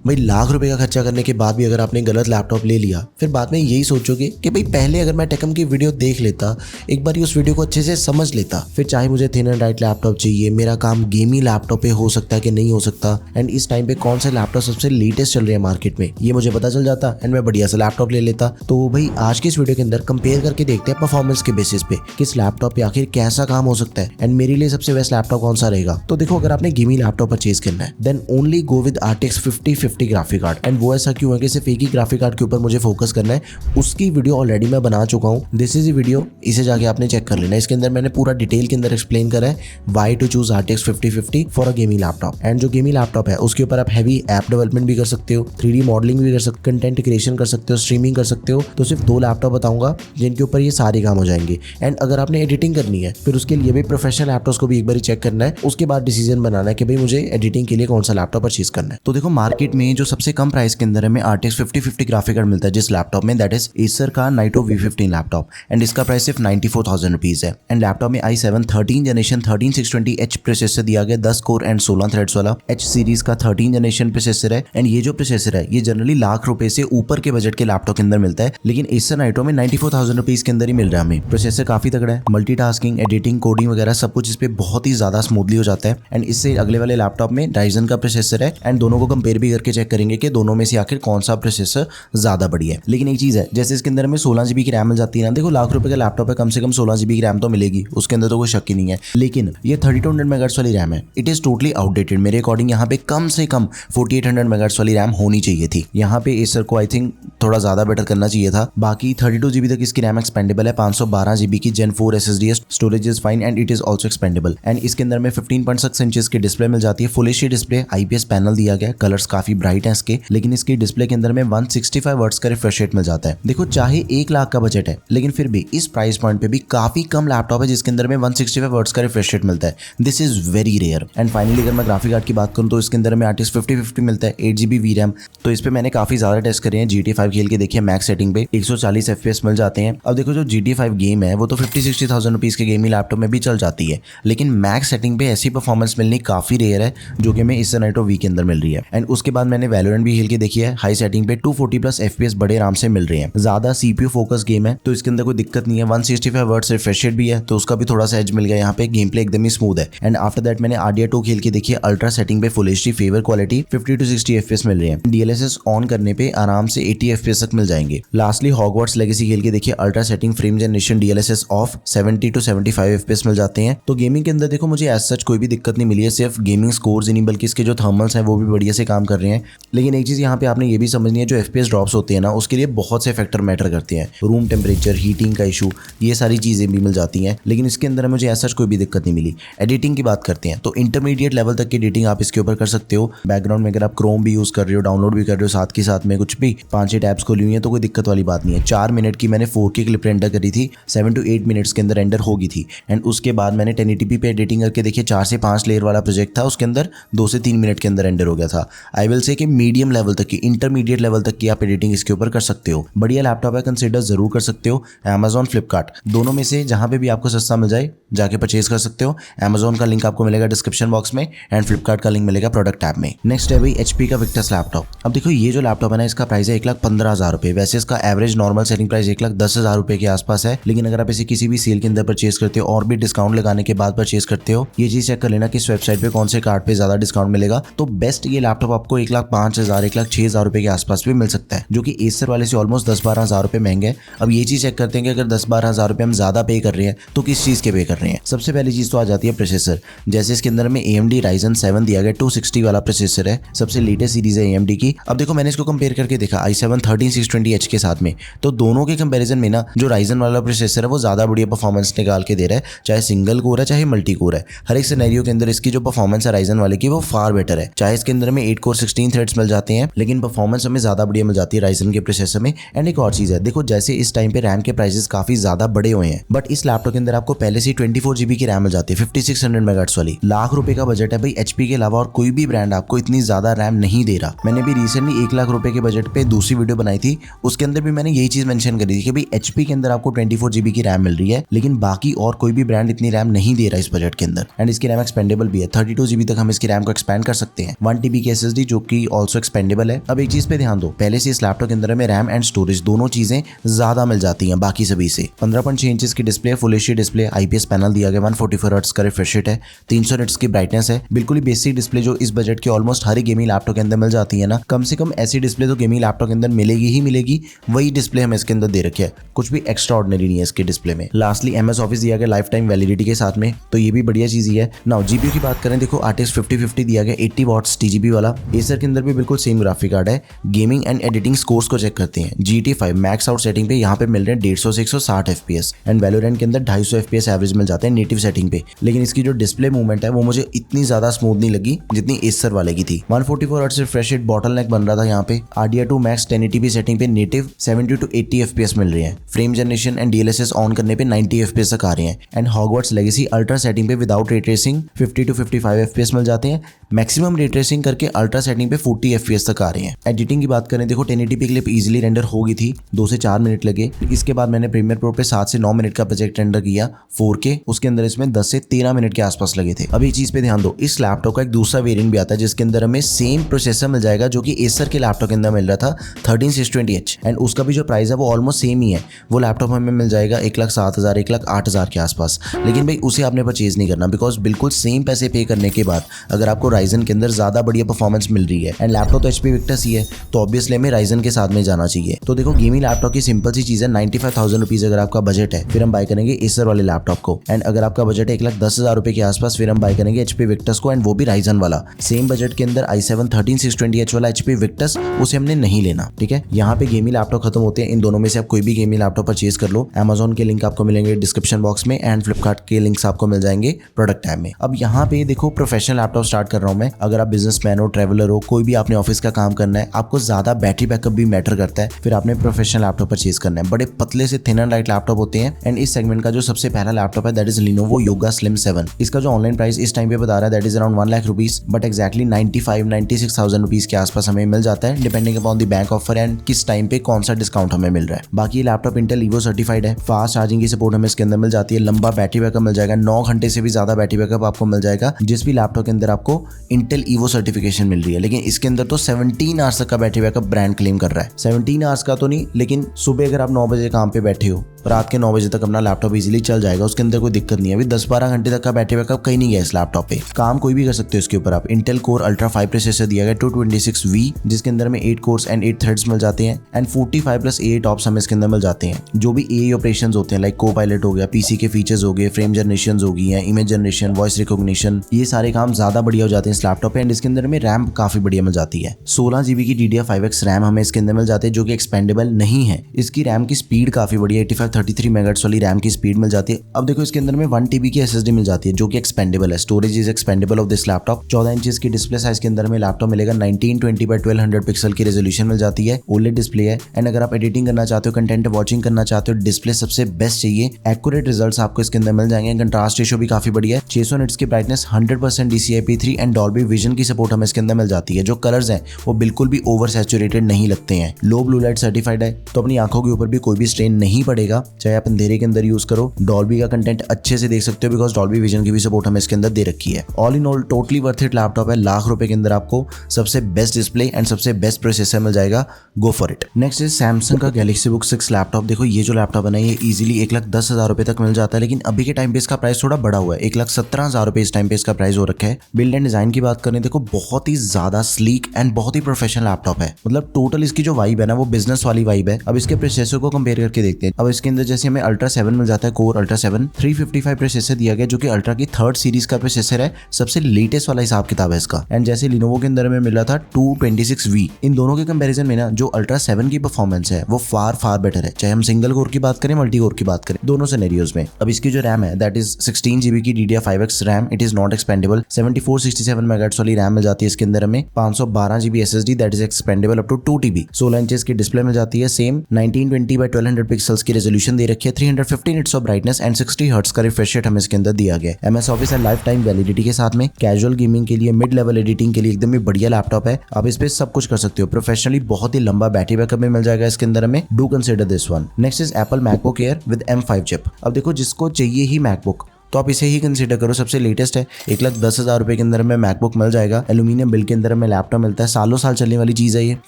भाई लाख रुपए का खर्चा करने के बाद भी अगर आपने गलत लैपटॉप ले लिया, फिर बाद में यही सोचोगे कि भाई पहले अगर मैं टेकम की वीडियो देख लेता, एक बार उस वीडियो को अच्छे से समझ लेता, फिर चाहे मुझे थिन एंड राइट लैपटॉप चाहिए, मेरा काम गेमिंग लैपटॉप पे हो सकता है कि नहीं हो सकता, एंड इस टाइम पे कौन सा लैपटॉप सबसे लेटेस्ट चल रहा है मार्केट में, ये मुझे पता चल जाता एंड मैं बढ़िया सा लैपटॉप ले लेता। तो भाई आज की इस वीडियो के अंदर कंपेयर करके देखते हैं परफॉर्मेंस के बेसिस पे किस लैपटॉप पे आखिर कैसा काम हो सकता है एंड मेरे लिए सबसे बेस्ट लैपटॉप कौन सा रहेगा। तो देखो, अगर आपने गेमिंग लैपटॉप परचेज करना है then only go with RTX 5050 graphic card. And वो ऐसा क्यों है कि सिर्फ एक ही ग्राफिक कार्ड के ऊपर मुझे फोकस करना है, उसकी वीडियो ऑलरेडी मैं बना चुका हूँ। दिस इज वीडियो, इसे जाके आपने चेक कर लेना। इसके अंदर मैंने पूरा डिटेल के अंदर एक्सप्लेन करा है why to choose RTX 5050 for a gaming laptop. And जो गेमिंग लैपटॉप है उसके ऊपर आप हैवी ऐप डेवलपमेंट भी कर सकते हो, 3D मॉडलिंग भी कर सकते हो, कंटेंट क्रिएशन कर सकते हो, स्ट्रीमिंग कर सकते हो। तो सिर्फ 2 लैपटॉप बताऊंगा जिनके ऊपर ये सारे काम हो जाएंगे। एंड अगर आपने एडिटिंग करनी है फिर उसके लिए भी प्रोफेशनल लैपटॉप्स को भी एक बार चेक करना है, उसके बाद डिसीजन बनाना है कि भाई मुझे एडिटिंग के लिए कौन सा लैपटॉप परचेज करना है। तो देखो, मार्केट में जो सबसे कम प्राइस के अंदर हमें RTX 5050 ग्राफिक कार्ड मिलता है जिस लैपटॉप में, दैट इज एसर का नाइटो V15 लैपटॉप। एंड इसका प्राइस सिर्फ 94,000 रुपीज है। एंड लैपटॉप में i7 13 जनरेशन 13620H प्रोसेसर दिया गया, 10 कोर एंड 16 थ्रेड्स वाला H सीरीज का 13 जनरेशन प्रोसेसर है। एंड ये जो प्रोसेसर है ये जनरली लाख रुपए से ऊपर के बजट के लैपटॉप के अंदर मिलता है, लेकिन एसर नाइटो में 94,000 रुपीज के अंदर ही मिल रहा है हमें। प्रोसेसर काफी तगड़ा है, मल्टीटास्किंग, एडिटिंग, कोडिंग वगैरह सब कुछ इस पे बहुत ही ज्यादा स्मूथली हो जाता है। एंड इससे अगले वाले लैपटॉप में राइजन का प्रोसेसर है। एंड दोनों को कंपेयर भी करके चेक करेंगे कि दोनों में से आखिर कौन सा प्रोसेसर ज्यादा बढ़िया है। लेकिन एक चीज है, जैसे इसके अंदर में 16 GB की रैम मिल जाती है ना, देखो लाख रुपए का लैपटॉप है, कम से कम 16 GB की रैम तो मिलेगी, उसके अंदर तो कोई शक ही नहीं है। लेकिन ये 3200 मेगाहर्ट्ज वाली रैम है, इट इज टोटली आउटडेटेड। मेरे अकॉर्डिंग यहाँ पे कम से कम 4800 मेगाहर्ट्ज वाली रैम होनी चाहिए थी। यहाँ पे एसर को आई थिंक थोड़ा ज्यादा बेटर करना चाहिए था। बाकी 32 GB तक इसकी रैम एक्सपेंडेबल है, 512 GB की Gen 4 SSD है, storage is fine and it is also expendable. And इसके अंदर में 15.6 इंचेस की डिस्प्ले मिल जाती है, full HD display, IPS panel दिया गया, कलर्स काफी ब्राइट है इसके। लेकिन इसकी डिस्प्ले के अंदर में 165 वर्ट्स का रिफ्रेश रेट मिल जाता है। देखो, चाहे 1 लाख का बजट है लेकिन फिर भी इस प्राइस पॉइंट पे भी काफी कम लैपटॉप है जिसके अंदर में 165 वर्ट्स का रिफ्रेश रेट मिलता है। This is very rare. And finally अगर मैं ग्राफिक कार्ड की बात करूं तो इसके अंदर में RTX 5050 मिलता है, 8 GB VRAM। तो इस पे मैंने काफी ज्यादा टेस्ट करे हैं, GTA 5 खेल के देखिए, मैक्स सेटिंग पे 140 FPS मिल जाते हैं। अब देखो, जो GTA 5 गेम है वो तो 50-60,000 रुपीज के गेमिंग लैपटॉप में भी चल जाती है, लेकिन मैक्स सेटिंग पे ऐसी परफॉर्मेंस मिलनी काफी रेयर है जो कि मैं इस नाइटो V के अंदर मिल रही है। एंड उसके बाद मैंने वैलोरेंट भी खेल के देखी है, हाई सेटिंग पे 240+ FPS बड़े आराम से मिल रहे हैं। ज्यादा CPU फोकस गेम है तो इसके अंदर कोई दिक्कत नहीं है। 165 वर्ट्स रिफ्रेश रेट भी है तो उसका भी थोड़ा सा एज मिल गया। यहाँ पे गेम प्ले एकदम ही स्मूथ है। एंड आफ्टर दैट मैंने RDR 2 खेल के देखी है, अल्ट्रा सेटिंग पे full HD favour quality 50-60 FPS मिल रही है। DLSS ऑन करने पे आराम से 80 FPS तक मिल जाएंगे। लास्टली हॉगवर्ट्स लेगेसी खेल के देखिए, ultra setting, frame generation, DLSS of, 70-75 FPS मिल जाते हैं। तो गेमिंग के अंदर देखो मुझे एज सच कोई भी दिक्कत नहीं मिली है, सिर्फ गेमिंग स्कोर्स ही नहीं बल्कि इसके जो थर्मल्स हैं वो भी बढ़िया से काम कर रहे हैं। लेकिन एक चीज यहाँ पे आपने ये भी समझनी है, जो FPS ड्रॉप्स होते हैं ना उसके लिए बहुत से फैक्टर मैटर करते हैं, रूम टेम्परेचर, हीटिंग का इशू, ये सारी चीजें भी मिल जाती हैं। लेकिन इसके अंदर मुझे ऐसा कोई भी दिक्कत नहीं मिली। एडिटिंग की बात करते हैं तो इंटरमीडिएट लेवल तक की एडिटिंग आप इसके ऊपर कर सकते हो। बैकग्राउंड में अगर आप क्रोम भी यूज कर रहे हो, डाउनलोड भी कर रहे हो, साथ के साथ में कुछ भी 5-6 टैब्स खोली हुई है तो कोई दिक्कत वाली बात नहीं है। 4 मिनट की मैंने 4K क्लिप रेंडर करी थी, 7 to 8 मिनट्स के अंदर रेंडर होगी थी। एंड उसके बाद मैंने 1080p पे एडिटिंग करके देखिए, 4 से 5 लेयर वाला प्रोजेक्ट था, उसके अंदर 2 से 3 मिनट के अंदर रेंडर हो गया था। आई विल से कि मीडियम लेवल तक की, इंटरमीडिएट लेवल तक की आप एडिटिंग इसके ऊपर कर सकते हो। बढ़िया लैपटॉप है, कंसीडर जरूर कर सकते हो। Amazon, फ्लिपकार्ट, दोनों में से जहां पे भी आपको सस्ता मिल जाए जाके परचेज कर सकते हो। Amazon का लिंक आपको मिलेगा डिस्क्रिप्शन बॉक्स में एंड फ्लिपकार्ट का लिंक मिलेगा प्रोडक्ट टैब में। नेक्स्ट है भाई HP का विक्टस लैपटॉप। अब देखो, ये जो लैपटॉप है ना इसका प्राइस है 1,15,000 रुपए। वैसे इसका एवरेज नॉर्मल सेलिंग प्राइस 1,10,000 रुपए के आसपास है, लेकिन अगर आप इसे किसी भी सेल के अंदर परचेज करते हो और भी डिस्काउंट लगाने के बाद परचेज करते हो, ये चीज चेक कर लेना कि इस वेबसाइट पे कौन से कार्ड पे ज्यादा डिस्काउंट मिलेगा। तो बेस्ट ये लैपटॉप आपको 1,05,000, 1,06,000 रुपए के आसपास भी मिल सकता है, जो कि एसर वाले से ऑलमोस्ट 10-12,000 रुपए महंगे है। अब ये चीज चेक करते हैं कि अगर 10-12,000 रुपए हम ज्यादा पे कर रहे हैं तो किस चीज के पे कर रहे हैं। सबसे पहली चीज तो आ जाती है प्रोसेसर। जैसे इसके अंदर में AMD Ryzen 7 दिया गया, 260 वाला प्रोसेसर है, सबसे लेटेस्ट सीरीज है AMD की। अब देखो, मैंने इसको कंपेयर करके देखा i7 13620H के साथ में, तो दोनों के कंपैरिजन में ना जो Ryzen वाला प्रोसेसर है वो ज्यादा बढ़िया परफॉर्मेंस निकाल के दे रहा है, चाहे सिंगल कोर है चाहे मल्टी कोर है। हर एक सिनेरियो के अंदर इसकी जो परफॉर्मेंस है Ryzen वाले की वो फार बेटर है। चाहे इसके अंदर में 8 कोर 16 थ्रेड्स मिल जाते हैं, लेकिन परफॉर्मेंस हमें ज्यादा बढ़िया मिल जाती है Ryzen के प्रोसेसर में। एंड एक और चीज है, देखो जैसे इस टाइम पे रैम के प्राइसेस काफी ज्यादा बड़े हुए हैं, बट इस लैपटॉप के अंदर आपको पहले से 24 GB की रैम मिल जाती है, 5600 मेगाहर्ट्ज वाली। लाख रुपए का बजट है भाई, HP के अलावा और कोई भी ब्रांड आपको इतनी ज्यादा रैम नहीं दे रहा। मैंने भी रिसेंटली 1 लाख रुपए के बजट पे दूसरी वीडियो बनाई थी, उसके अंदर भी मैंने यही चीज मेंशन करी थी कि भाई HP के अंदर आपको 24 GB की रैम मिल रही है, लेकिन बाकी और कोई भी ब्रांड इतनी रैम नहीं दे रहा इस बजट के अंदर। एंड इसकी रैम एक्सपेंडेबल भी है, 32 GB तक हम इसकी रैम को एक्सपेंड कर सकते हैं। 1 TB की SSD जो कि आपकी ऑल्सो एक्सपेंडेबल है। अब एक चीज पे ध्यान दो, पहले से इस लैपटॉप के अंदर में रैम एंड स्टोरेज दोनों चीजें ज्यादा मिल जाती हैं बाकी सभी से। 15.6 इंच की display, full HD display, IPS panel दिया गया, 144 हर्ट्ज का रिफ्रेश रेट है, 300 निट्स की ब्राइटनेस है। बिल्कुल ही बेसिक डिस्प्ले जो इस बजट के ऑलमोस्ट हर गेमिंग लैपटॉप के अंदर मिल जाती है ना, कम से कम ऐसी डिस्प्ले तो गेमिंग लैपटॉप के अंदर मिलेगी ही मिलेगी, वही डिस्प्ले हमें इसके अंदर दे रखी है। कुछ भी एक्स्ट्रा ऑर्डिनरी नहीं है इसके डिस्प्ले में। लास्टली एमएस ऑफिस दिया गया लाइफ टाइम वैलिडिटी के साथ में, तो ये भी बढ़िया चीज ही है। नाउ जीपीयू की बात करें, देखो RTX 5050 दिया गया 80 वॉट्स टीजीबी वाला। एसर के अंदर भी बिल्कुल सेम ग्राफिक कार्ड है। गेमिंग एंड एडिटिंग स्कोर्स को चेक करते हैं, GT5 मैक्स आउट सेटिंग पे यहाँ पे मिल रहे हैं 150 से 160 FPS एंड वैलोरेंट के अंदर 250 FPS एवरेज मिल जाते हैं नेटिव सेटिंग पे। लेकिन इसकी जो डिस्प्ले मूवमेंट है वो मुझे इतनी ज्यादा स्मूथ नहीं लगी जितनी एसर वाले की थी। 144 हर्ट्ज रिफ्रेश रेट बॉटलनेक बन रहा था यहाँ पे। RDR2 मैक्स 1080p सेटिंग पे नेटिव 70 to 80 FPS मिल रही है। Frame generation and DLSS on करने पे 90 FPS तक आ रहे हैं and Hogwarts Legacy ultra setting पे without ray tracing 50 to 55 FPS मिल जाते हैं। मैक्सिमम रे ट्रेसिंग करके अल्ट्रा सेटिंग पे 40 FPS तक आ रहे हैं। एडिटिंग की बात करें, देखो 1080p क्लिप इजीली रेंडर हो गई थी, 2 से 4 मिनट लगे। इसके बाद मैंने प्रीमियर प्रो पे 7 से 9 मिनट का प्रोजेक्ट रेंडर किया 4K, उसके अंदर इसमें 10 से 13 मिनट के आसपास लगे थे। अब एक चीज पे ध्यान दो, इस लैपटॉप का एक दूसरा वेरिएंट भी आता है जिसके अंदर हमें सेम प्रोसेसर मिल जाएगा जो कि एसर के लैपटॉप के अंदर मिल रहा था 13620H एंड उसका भी जो प्राइस है वो ऑलमोस्ट सेम ही है। वो लैपटॉप हमें मिल जाएगा 1,07,000 1,08,000 के आसपास। लेकिन भाई उसे आपने परचेज नहीं करना, बिकॉज बिल्कुल सेम पैसे पे करने के बाद अगर आपको राइजन के अंदर ज्यादा बढ़िया परफॉर्मेंस मिल रही है एंड लैपटॉप तो HP विक्टस ही है, तो ऑब्वियसली हमें राइजन के साथ में जाना चाहिए। तो देखो गेमिंग लैपटॉप की सिंपल सी चीज है, 95,000 रुपीज अगर आपका बजट है फिर हम बाय करेंगे एसर वाले लैपटॉप को, एंड अगर आपका बजट है 1,10,000 रुपए के आसपास फिर हम बाय करेंगे HP विक्टस को, एंड वो भी राइजन वाला। सेम बजट के अंदर i7 13620H वाला HP विक्टस उसे हमने नहीं लेना, ठीक है। यहाँ पे गेमिंग लैपटॉप खत्म होते हैं, इन दोनों में से आप कोई भी गेमिंग लैपटॉप परचेज कर लो। Amazon के लिंक आपको मिलेंगे डिस्क्रिप्शन बॉक्स में एंड फ्लिपकार्ट के लिंक्स आपको मिल जाएंगे प्रोडक्ट टैब में। अब यहाँ पे देखो प्रोफेशनल लैपटॉप स्टार्ट कर रहा हूँ मैं। अगर आप बिजनेसमैन हो, ट्रैवलर हो, कोई भी आपने ऑफिस का काम करना है, आपको ज्यादा बैटरी बैकअप भी मैटर करता है, फिर आपने प्रोफेशनल लैपटॉप परचेज करना है। बड़े पतले से थिन एंड लाइट लैपटॉप होते हैं एंड इस सेगमेंट का जो सबसे पहला लैपटॉप है that is Lenovo Yoga Slim 7। इसका जो ऑनलाइन प्राइस इस टाइम पे बता रहा है that is around 1 lakh rupees, but exactly 96,000 rupees के आसपास हमें मिल जाता है depending upon the bank offer and किस टाइम पे कौन सा डिस्काउंट हमें मिल रहा है। बाकी लैपटॉप इंटेल Evo सर्टिफाइड है, फास्ट चार्जिंग की सपोर्ट हमें इसके अंदर मिल जाती है, लंबा बैटरी बैकअप मिल जाएगा, 9 घंटे से भी ज्यादा बैटरी बैकअप आपको मिल जाएगा जिस भी लैपटॉप के अंदर आपको इंटेल Evo सर्टिफिकेशन मिल रही है। लेकिन इसके अंदर तो 17 आवर्स तक का बैटरी बैकअप ब्रांड क्लेम कर रहा है। 17 आवर्स का तो नहीं, लेकिन सुबह अगर आप 9 बजे काम पे बैठे हो, रात के 9 बजे तक अपना लैपटॉप इजीली चल जाएगा, उसके अंदर कोई दिक्कत नहीं है। अभी 10-12 घंटे तक का बैटरी बैकअप कहीं नहीं गया इस लैपटॉप पे, काम कोई भी कर सकते हो इसके ऊपर आप। इंटेल कोर अल्ट्रा 5 प्रोसेसर दिया गया 226V जिसके अंदर में 8 कोर्स एंड 8 थ्रेड्स मिल जाते हैं एंड 45+ AA टॉप्स हमें इसके अंदर मिल जाते हैं। जो भी AA ऑपरेशंस होते हैं लाइक को-पायलट हो गया, पीसी के फीचर्स हो गए, फ्रेम जनरेशन हो गई है, इमेज जनरेशन, वॉइस रिकॉग्निशन, ये सारे काम ज्यादा बढ़िया हो जाते हैं इस लैपटॉप पे। एंड इसके अंदर में रैम काफी बढ़िया मिल जाती है, 16GB की DDR5X रैम हमें इसके अंदर मिल जाती है जो कि एक्सपेंडेबल नहीं है। इसकी रैम की स्पीड काफी बढ़िया 8533 मेगाहर्ट्ज वाली रैम की स्पीड मिल जाती है। अब देखो इसके अंदर में 1TB की SSD मिल जाती है जो कि एक्सपेंडेबल है। Storage is expandable of this laptop. 14 inches की डिस्प्ले साइज के अंदर में लैपटॉप मिलेगा। 1920x1200 पिक्सल की रेजोल्यूशन मिल जाती है, OLED डिस्प्ले है। एंड अगर आप एडिटिंग करना चाहते हो, कंटेंट वॉचिंग करना चाहते हो, डिस्प्ले सबसे बेस्ट चाहिए, एक्यूरेट रिजल्ट्स आपको इसके अंदर मिल जाएंगे। कंट्रास्ट रेशियो भी काफी बढ़िया है, 600 निट्स की brightness, 100% DCI-P3 and Dolby vision की सपोर्ट हमें इसके अंदर मिल जाती है। जो कलर्स हैं वो बिल्कुल भी ओवर सैचुरेटेड नहीं लगते हैं। लो ब्लू लाइट सर्टिफाइड है, तो अपनी आंखों के ऊपर भी कोई भी स्ट्रेन नहीं पड़ेगा, चाहे आप अंधेरे के अंदर यूज करो। डॉल्बी का कंटेंट अच्छे से देख सकते हो बिकॉज डॉल्बी विजन की भी सपोर्ट हमें इसके अंदर दे रखी है। All in all totally worth it laptop है। लाख रुपए के अंदर आपको सबसे बेस्ट डिस्प्ले एंड सबसे बेस्ट प्रोसेसर मिल जाएगा, go for it. Next is Samsung का गैलेक्सी बुक 6 लैपटॉप। देखो ये जो लैपटॉप है ना ये इजीली 1,10,000 रुपए तक मिल जाता है, लेकिन अभी के टाइम पे इसका प्राइस थोड़ा बढ़ा हुआ है, 1,17,000 रुपए इस टाइम पे इसका प्राइस हो रखा है। बिल्ड एंड डिजाइन की बात करें, देखो बहुत ही ज्यादा स्लीक एंड बहुत ही प्रोफेशनल लैपटॉप है। मतलब टोटल इसकी जो वाइब है ना वो बिजनेस वाली वाइब है। अब इसके प्रोसेसर को कंपेयर करके देखते हैं। अब इसके अंदर जैसे हमें अल्ट्रा 7 मिल जाता है, कोर अल्ट्रा 7 355 प्रोसेसर दिया गया जो कि अल्ट्रा की 3rd सीरीज का प्रोसेसर है, सबसे लेटेस्ट वाला हिसाब किताब है इसका। एंड जैसे Lenovo के अंदर में मिला था 226V, इन दोनों के कंपैरिजन में ना जो अल्ट्रा 7 की परफॉर्मेंस है वो फार बेटर है, चाहे हम सिंगल कोर की बात करें मल्टी कोर की बात करें, दोनों सिनेरियोज में। अब इसकी जो रैम है दैट इज 16GB की DDR5X RAM, it is not expandable. 7467 megahertz वाली रैम मिल जाती है इसके अंदर हमें। 512GB SSD that is expandable up to 2TB। 16 inches की डिस्प्ले मिल जाती है, सेम 1920x1200 पिक्सल्स की रेजोल्यूशन दे रखी है, 350 nits of brightness and 60 hertz का रिफ्रेश रेट हमें इसके अंदर दिया गया है। MS ऑफिस है लाइफ टाइम वैलिडिटी के साथ में। कैजुअल गेमिंग के लिए, मिड लेवल एडिटिंग के लिए एकदम ही बढ़िया लैपटॉप है। आप इस पे सब कुछ कर सकते हो। प्रोफेशनली बहुत ही लंबा बैटरी बैकअप में मिल जाएगा इसके अंदर हमें, do consider this one. Next is Apple MacBook air with M5 chip. अब देखो जिसको चाहिए ही मैकबुक तो आप इसे ही कंसीडर करो, सबसे लेटेस्ट है। 1,10,000 रुपए के अंदर में मैकबुक मिल जाएगा, एल्यूमिनियम बिल्ड के अंदर में लैपटॉप मिलता है, सालों साल चलने वाली चीज है ये।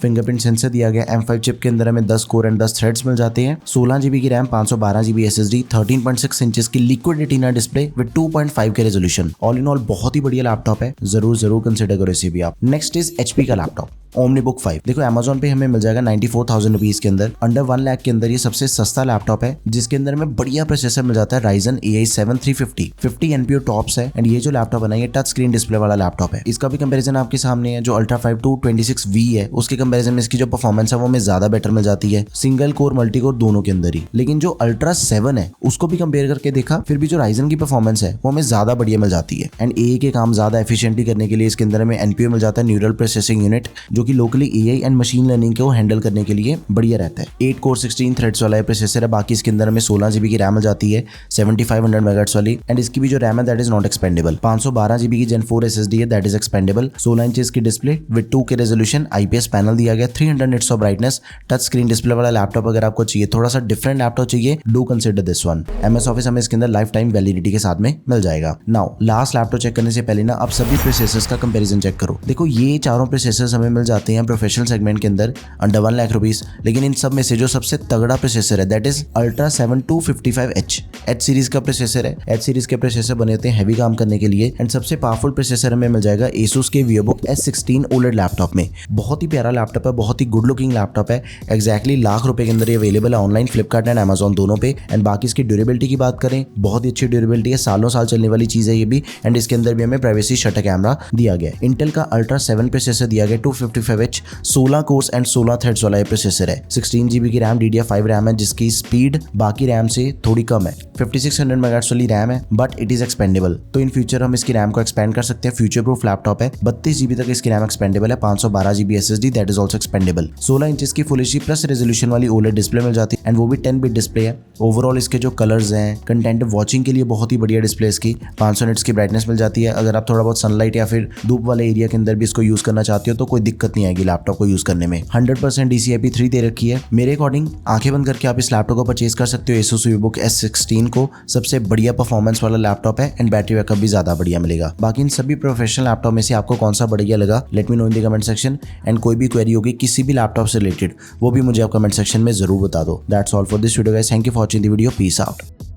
फिंगरप्रिंट सेंसर दिया गया, M5 चिप के अंदर में 10 कोर एंड 10 थ्रेड्स मिल जाते हैं, 16 GB की रैम, 512 GB SSD, 13.6 इंचेस की लिक्विड रेटिना डिस्प्ले विद 2.5 के रेजोल्यूशन। ऑल इन ऑल बहुत ही बढ़िया लैपटॉप है, जरूर कंसीडर करो इसे भी आप। नेक्स्ट इज HP का लैपटॉप OmniBook 5। देखो Amazon पे हमें मिल जाएगा 94,000 रुपीज के अंदर, अंडर 1 लाख के अंदर ये सबसे सस्ता लैपटॉप है, जिसके अंदर में बढ़िया प्रोसेसर मिल जाता है Ryzen AI 7 350, 50 NPU टॉप्स है। एंड ये जो लैपटॉप है ना, ये टच स्क्रीन डिस्प्ले वाला लैपटॉप है। इसका भी कंपैरिजन आपके सामने है, जो Ultra 5 226V है उसके कंपैरिजन में इसकी जो परफॉर्मेंस है वो हमें ज्यादा बेटर मिल जाती है, सिंगल कोर मल्टी कोर दोनों के अंदर ही। लेकिन जो Ultra 7 है उसको भी कंपेयर करके देखा, फिर भी जो Ryzen की परफॉर्मेंस है वो हमें ज्यादा बढ़िया मिल जाती है। एंड AI के काम ज्यादा एफिशिएंटली करने के लिए इसके अंदर में NPU मिल जाता है, न्यूरल प्रोसेसिंग यूनिट, जो कि locally AI and machine learning को हैंडल करने के लिए बढ़िया रहता है। 8 कोर 16 थ्रेड्स वाला प्रोसेसर है, बाकी इसके अंदर में 16 GB की रैम मिल जाती है, 7500 MHz वाली। एंड इसकी भी जो रैम है that is not expandable. 512 GB की Gen 4 SSD है, दैट इज एक्सपेंडेबल। 16 इंचेस की display with 2K resolution, IPS panel दिया गया, 300 nits of brightness, touch screen display वाला लैपटॉप अगर आपको चाहिए, थोड़ा सा डिफरेंट लैपटॉप चाहिए, do consider this one. MS office हमें इसके अंदर लाइफ टाइम वैलिडिटी के साथ में मिल जाएगा। नाउ लास्ट लैपटॉप चेक करने से पहले ना आप सभी प्रोसेसर्स का कंपैरिजन चेक करो। देखो ये चारों प्रोसेसर्स हमें मिल जाते हैं प्रोफेशनल सेगमेंट के अंदर अंडर 1 लाख रुपीस, लेकिन इन सब में से जो सबसे तगड़ा प्रोसेसर है that is Ultra 7 255H series का प्रोसेसर है। H सीरीज के प्रोसेसर बने होते हैं हैवी काम करने के लिए। एंड सबसे पावरफुल प्रोसेसर हमें मिल जाएगा Asus के VivoBook S16 OLED लैपटॉप में। बहुत ही प्यारा लैपटॉप है, बहुत ही गुड लुकिंग लैपटॉप है। एग्जैक्टली लाख रुपए के अंदर ये अवेलेबल है ऑनलाइन, फ्लिपकार्ट एंड Amazon दोनों पे। एंड बाकी इसकी ड्यूरेबिलिटी की बात करें, बहुत ही अच्छी ड्यूरेबिलिटी है, सालों साल चलने वाली चीज है ये भी। एंड इसके अंदर भी हमें प्राइवेसी शटर कैमरा दिया गया है। इंटेल का Ultra 7 प्रोसेसर दिया गया 255H, 16 कोर्स एंड 16 थ्रेड्स वाला प्रोसेसर है। 16 GB की रैम DDR5 रैम है, जिसकी स्पीड बाकी रैम से थोड़ी कम है। 5600 MHz वाली रैम है, बट इट इज एक्सपेंडेबल। तो इन फ्यूचर हम इसकी रैम को एक्सपेंड कर सकते हैं, फ्यूचर प्रूफ लैपटॉप है। 32 GB तक इसकी रैम एक्सपेंडेबल है, 512 GB SSD that is also expendable. 16 inches की फुल HD प्लस रेजोल्यूशन वाली OLED डिस्प्ले मिल जाती है, एंड वो भी 10 बिट डिस्प्ले है। ओवरऑल इसके जो कलर्स हैं, कंटेंट वॉचिंग के लिए बहुत ही बढ़िया डिस्प्ले इसकी, 500 निट्स की ब्राइटनेस मिल जाती है। अगर आप थोड़ा बहुत सनलाइट या फिर धूप वाले एरिया के अंदर भी इसको यूज करना चाहते हो तो कोई दिक्कत नहीं आएगी लैपटॉप को यूज करने में। 100% DCI-P3 दे रखी है। मेरे अकॉर्डिंग आंखें बंद करके आप इस लैपटॉप को परचेज कर सकते हो। Asus VivoBook S16 को सबसे बढ़िया परफॉर्मेंस वाला लैपटॉप है, एंड बैटरी बैकअप भी ज्यादा बढ़िया मिलेगा। बाकी इन सभी प्रोफेशनल लैपटॉप में से आपको कौन सा बढ़िया लगा, let me know in the comment section. And कोई भी क्वेरी होगी किसी भी लैपटॉप से रिलेटेड, वो भी मुझे आप कमेंट सेक्शन में जरूर बता दो। That's all for this video guys, thank you for watching the video, peace out.